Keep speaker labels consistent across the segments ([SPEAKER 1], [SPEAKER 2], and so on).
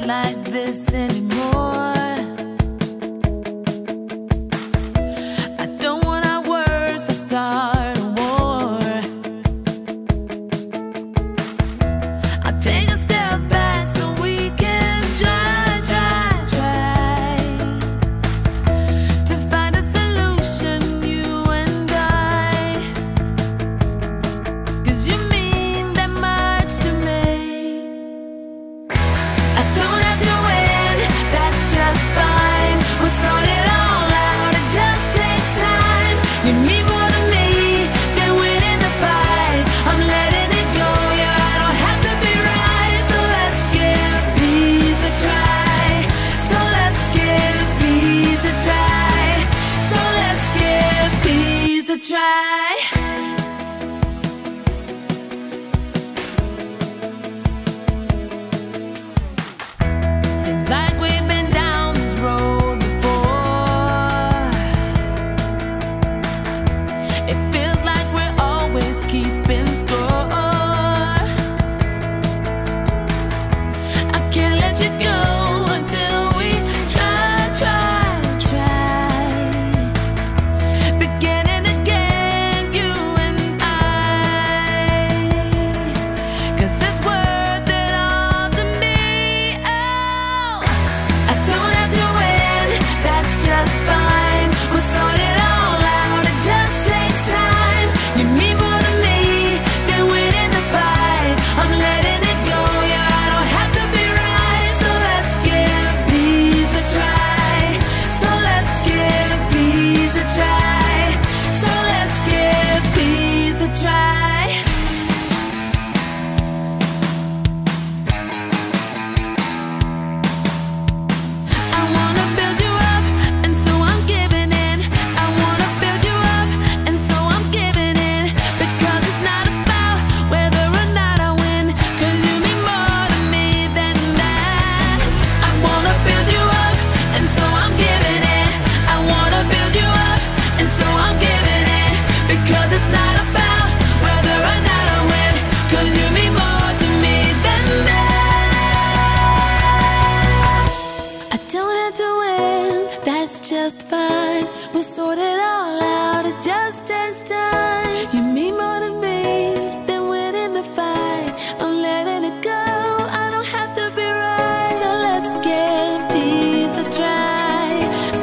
[SPEAKER 1] not like this anymore. I don't want our words to start a war. I'll take a step back so we can try to find a solution, you and I. 'Cause you mean that much to me. I don't have to win, that's just fine. We'll sort it all out, it just takes time. You mean more to me than winning the fight. I'm letting it go, yeah, I don't have to be right. So let's give peace a try. So let's give peace a try. So let's give peace a try. Seems like we've been down this road before. It feels like we're always keeping score. I can't let you go until we try. Beginning again, you and I. 'Cause it's worth it all to me. Oh, I don't have to win, that's just fine. We'll sort it all out, it just takes time. You mean more to me than winning the fight. I'm letting it go, yeah, I don't have to be right. So let's give peace a try. So let's give peace a try. So let's give peace a try. I wanna build you up, and so I'm giving in. I wanna build you up, and so I'm giving in. Because it's not about whether or not I win, 'cause you mean more to me than that. I wanna build you up, and so I'm giving in. I wanna build you up, and so I'm giving in. Because it's not about whether or not I win, 'cause you mean more to me than that. I don't have to win, that's just fine. We'll sort it all out, it just takes time. You mean more to me than winning the fight. I'm letting it go, I don't have to be right. So let's give peace a try.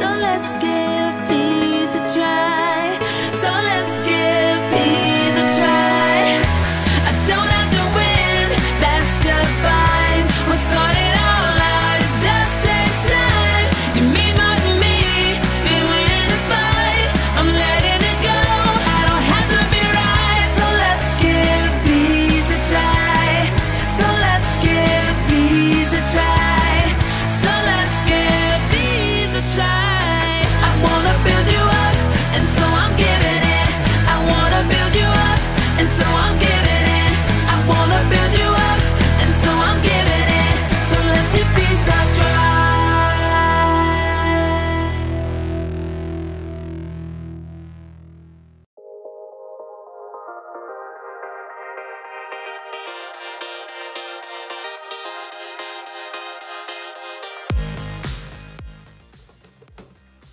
[SPEAKER 1] So let's give peace a try. So let's give peace a try. I don't have to win, that's just fine. We'll sort it all out, it just takes time. You mean more to me than winning the fight. I'm letting it go, I don't have to be right. So let's give peace a try. So let's give peace a try. So let's give peace a try. I wanna build you up, and so I'm giving in. I wanna build you up, and so I'm giving in. I wanna build you up, and so I'm giving in. So let's give peace a try.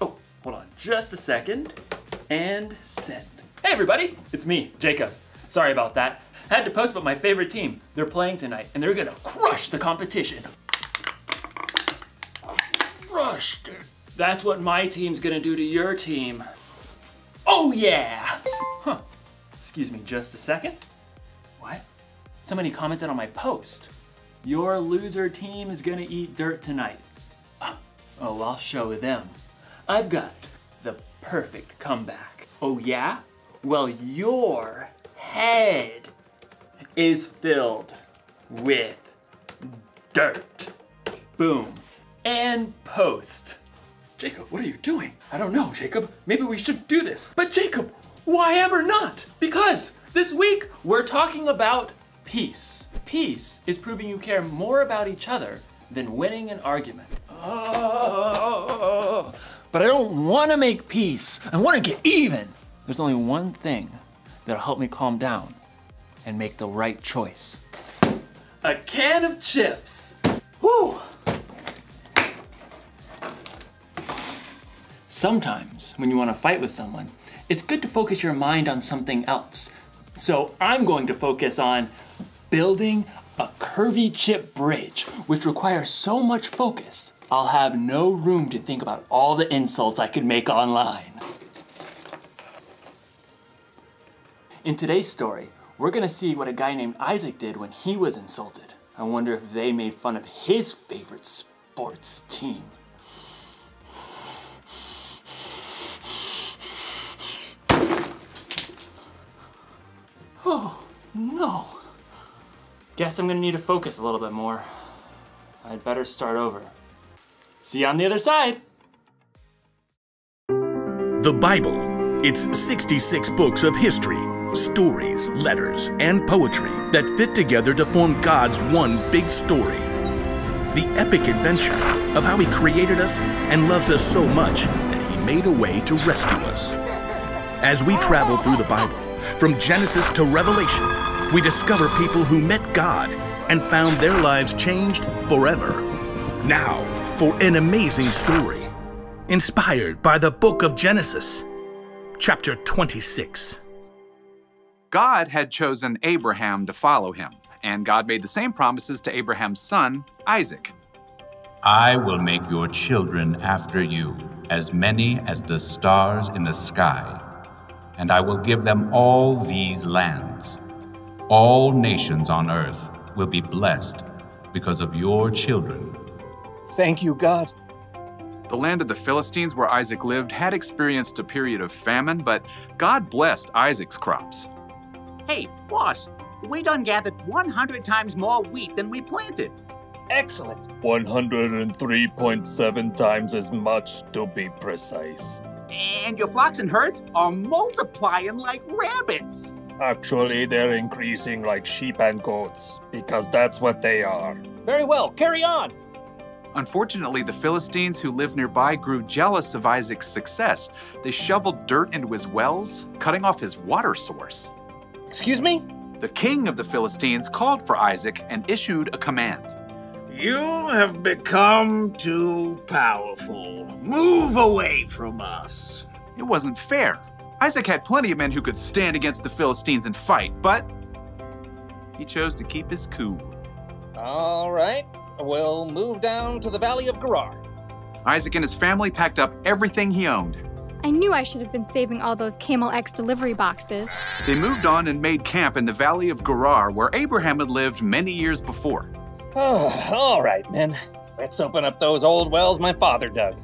[SPEAKER 2] Oh, hold on just a second, and send. Hey everybody, it's me, Jacob. Sorry about that. I had to post about my favorite team. They're playing tonight, and they're gonna crush the competition. Crushed it. That's what my team's gonna do to your team. Oh yeah! Huh, excuse me just a second. What? Somebody commented on my post. Your loser team is gonna eat dirt tonight. Oh, I'll show them. I've got the perfect comeback. Oh yeah? Well, your head is filled with dirt. Boom. And post. Jacob, what are you doing? I don't know, Jacob. Maybe we should do this. But Jacob, why ever not? Because this week we're talking about peace. Peace is proving you care more about each other than winning an argument. But I don't want to make peace. I want to get even. There's only one thing that'll help me calm down and make the right choice. A can of chips. Whew. sometimes when you want to fight with someone, it's good to focus your mind on something else. So I'm going to focus on building a curvy chip bridge, which requires so much focus, I'll have no room to think about all the insults I could make online. In today's story, we're gonna see what a guy named Isaac did when he was insulted. I wonder if they made fun of his favorite sports team. Oh, no. Guess I'm gonna need to focus a little bit more. I'd better start over. See you on the other side.
[SPEAKER 3] The Bible. It's 66 books of history, stories, letters, and poetry that fit together to form God's one big story. The epic adventure of how He created us and loves us so much that He made a way to rescue us. As we travel through the Bible, from Genesis to Revelation, we discover people who met God and found their lives changed forever. Now, for an amazing story, inspired by the book of Genesis, chapter 26.
[SPEAKER 4] God had chosen Abraham to follow him, and God made the same promises to Abraham's son, Isaac.
[SPEAKER 5] I will make your children after you, as many as the stars in the sky, and I will give them all these lands. All nations on earth will be blessed because of your children.
[SPEAKER 6] Thank you, God.
[SPEAKER 4] The land of the Philistines where Isaac lived had experienced a period of famine, but God blessed Isaac's crops.
[SPEAKER 7] Hey, boss, we done gathered 100 times more wheat than we planted.
[SPEAKER 6] Excellent.
[SPEAKER 8] 103.7 times as much, to be precise.
[SPEAKER 7] And your flocks and herds are multiplying like rabbits.
[SPEAKER 8] Actually, they're increasing like sheep and goats, because that's what they are.
[SPEAKER 6] Very well, carry on.
[SPEAKER 4] Unfortunately, the Philistines who lived nearby grew jealous of Isaac's success. They shoveled dirt into his wells, cutting off his water source.
[SPEAKER 6] Excuse me?
[SPEAKER 4] The king of the Philistines called for Isaac and issued a command.
[SPEAKER 9] You have become too powerful. Move away from us.
[SPEAKER 4] It wasn't fair. Isaac had plenty of men who could stand against the Philistines and fight, but he chose to keep his cool.
[SPEAKER 6] All right, we'll move down to the Valley of Gerar.
[SPEAKER 4] Isaac and his family packed up everything he owned.
[SPEAKER 10] I knew I should have been saving all those Camel X delivery boxes.
[SPEAKER 4] They moved on and made camp in the Valley of Gerar, where Abraham had lived many years before.
[SPEAKER 6] Oh, all right, men. Let's open up those old wells my father dug.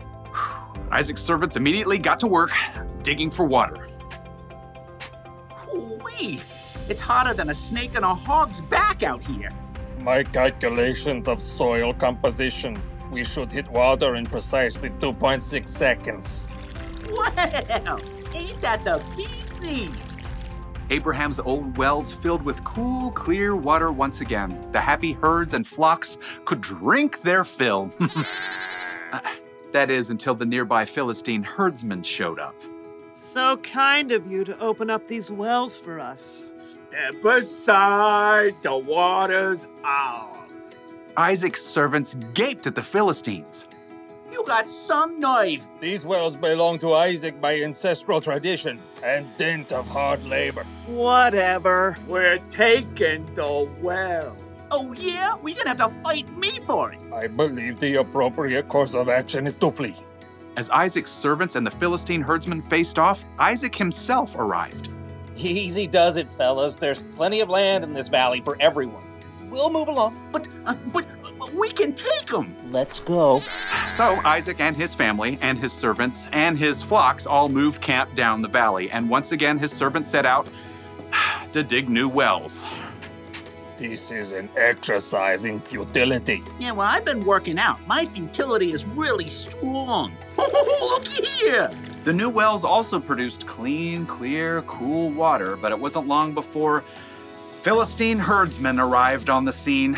[SPEAKER 4] Isaac's servants immediately got to work, digging for water.
[SPEAKER 7] Whoo-wee! It's hotter than a snake in a hog's back out here.
[SPEAKER 8] My calculations of soil composition. We should hit water in precisely 2.6 seconds.
[SPEAKER 7] Well, ain't that the bee's knees?
[SPEAKER 4] Abraham's old wells filled with cool, clear water once again. The happy herds and flocks could drink their fill. That is, until the nearby Philistine herdsmen showed up.
[SPEAKER 11] So kind of you to open up these wells for us.
[SPEAKER 9] Step aside, the water's ours.
[SPEAKER 4] Isaac's servants gaped at the Philistines.
[SPEAKER 7] You got some nerve.
[SPEAKER 8] These wells belong to Isaac by ancestral tradition and dint of hard labor.
[SPEAKER 9] Whatever. We're taking the well.
[SPEAKER 7] Oh yeah? We're gonna have to fight me for it.
[SPEAKER 8] I believe the appropriate course of action is to flee.
[SPEAKER 4] As Isaac's servants and the Philistine herdsmen faced off, Isaac himself arrived.
[SPEAKER 6] Easy does it, fellas. There's plenty of land in this valley for everyone. We'll move along.
[SPEAKER 7] But we can take them.
[SPEAKER 6] Let's go.
[SPEAKER 4] So Isaac and his family and his servants and his flocks all moved camp down the valley, and once again his servants set out to dig new wells.
[SPEAKER 8] This is an exercise in futility.
[SPEAKER 7] Yeah, well, I've been working out. My futility is really strong. Look here!
[SPEAKER 4] The new wells also produced clean, clear, cool water, but it wasn't long before Philistine herdsmen arrived on the scene.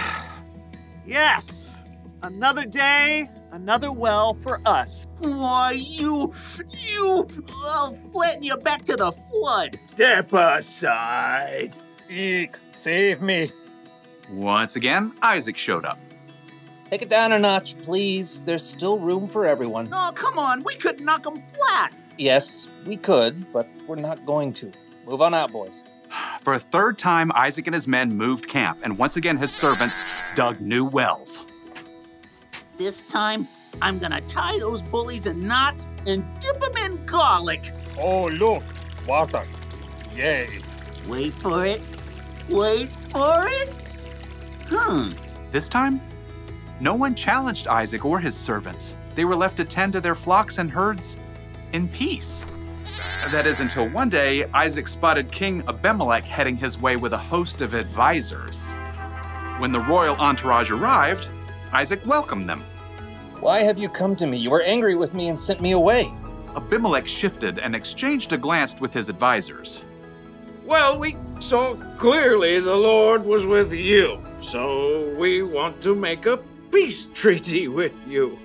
[SPEAKER 11] Yes! Another day, another well for us.
[SPEAKER 7] Why, I'll flatten you back to the flood.
[SPEAKER 9] Step aside.
[SPEAKER 8] Eek, save me.
[SPEAKER 4] Once again, Isaac showed up.
[SPEAKER 6] Take it down a notch, please. There's still room for everyone.
[SPEAKER 7] Oh, come on. We could knock them flat.
[SPEAKER 6] Yes, we could, but we're not going to. Move on out, boys.
[SPEAKER 4] For a third time, Isaac and his men moved camp, and once again his servants dug new wells.
[SPEAKER 7] This time, I'm gonna tie those bullies in knots and dip them in garlic.
[SPEAKER 8] Oh, look, water. Yay.
[SPEAKER 7] Wait for it. Wait for it.
[SPEAKER 4] This time, no one challenged Isaac or his servants. They were left to tend to their flocks and herds in peace. That is until one day, Isaac spotted King Abimelech heading his way with a host of advisors. When the royal entourage arrived, Isaac welcomed them.
[SPEAKER 6] Why have you come to me? You were angry with me and sent me away.
[SPEAKER 4] Abimelech shifted and exchanged a glance with his advisors.
[SPEAKER 9] Well, we saw clearly the Lord was with you, so we want to make a peace treaty with you.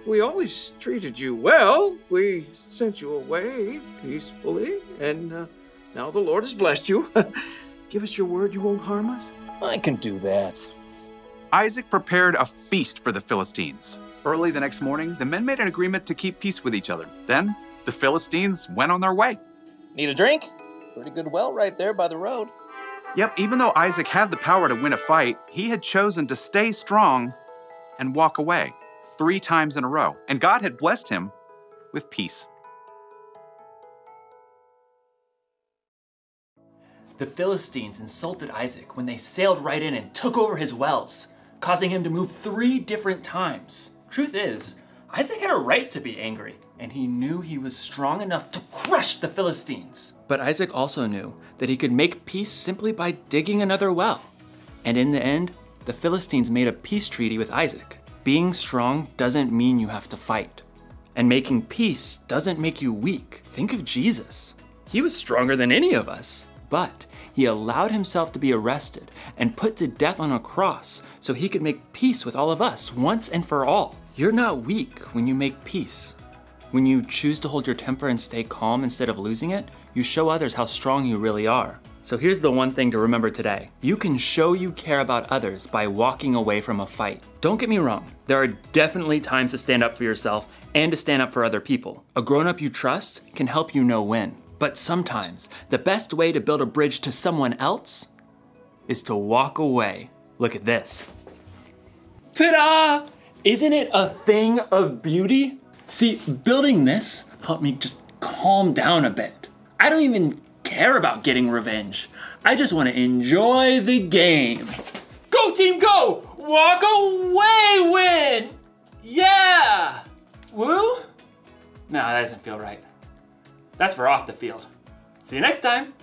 [SPEAKER 9] We always treated you well. We sent you away peacefully, and now the Lord has blessed you. Give us your word you won't harm us.
[SPEAKER 6] I can do that.
[SPEAKER 4] Isaac prepared a feast for the Philistines. Early the next morning, the men made an agreement to keep peace with each other. Then, the Philistines went on their way.
[SPEAKER 6] Need a drink? Pretty good well right there by the road.
[SPEAKER 4] Yep, even though Isaac had the power to win a fight, he had chosen to stay strong and walk away 3 times in a row. And God had blessed him with peace.
[SPEAKER 2] The Philistines insulted Isaac when they sailed right in and took over his wells, causing him to move 3 different times. Truth is, Isaac had a right to be angry, and he knew he was strong enough to crush the Philistines. But Isaac also knew that he could make peace simply by digging another well. And in the end, the Philistines made a peace treaty with Isaac. Being strong doesn't mean you have to fight. And making peace doesn't make you weak. Think of Jesus. He was stronger than any of us, but he allowed himself to be arrested and put to death on a cross so he could make peace with all of us once and for all. You're not weak when you make peace. When you choose to hold your temper and stay calm instead of losing it, you show others how strong you really are. So here's the one thing to remember today. You can show you care about others by walking away from a fight. Don't get me wrong, there are definitely times to stand up for yourself and to stand up for other people. A grown-up you trust can help you know when. But sometimes, the best way to build a bridge to someone else is to walk away. Look at this. Ta-da! Isn't it a thing of beauty? See, building this helped me just calm down a bit. I don't even care about getting revenge. I just want to enjoy the game. Go team, go! Walk away, win! Yeah! Woo? No, that doesn't feel right. That's for off the field. See you next time.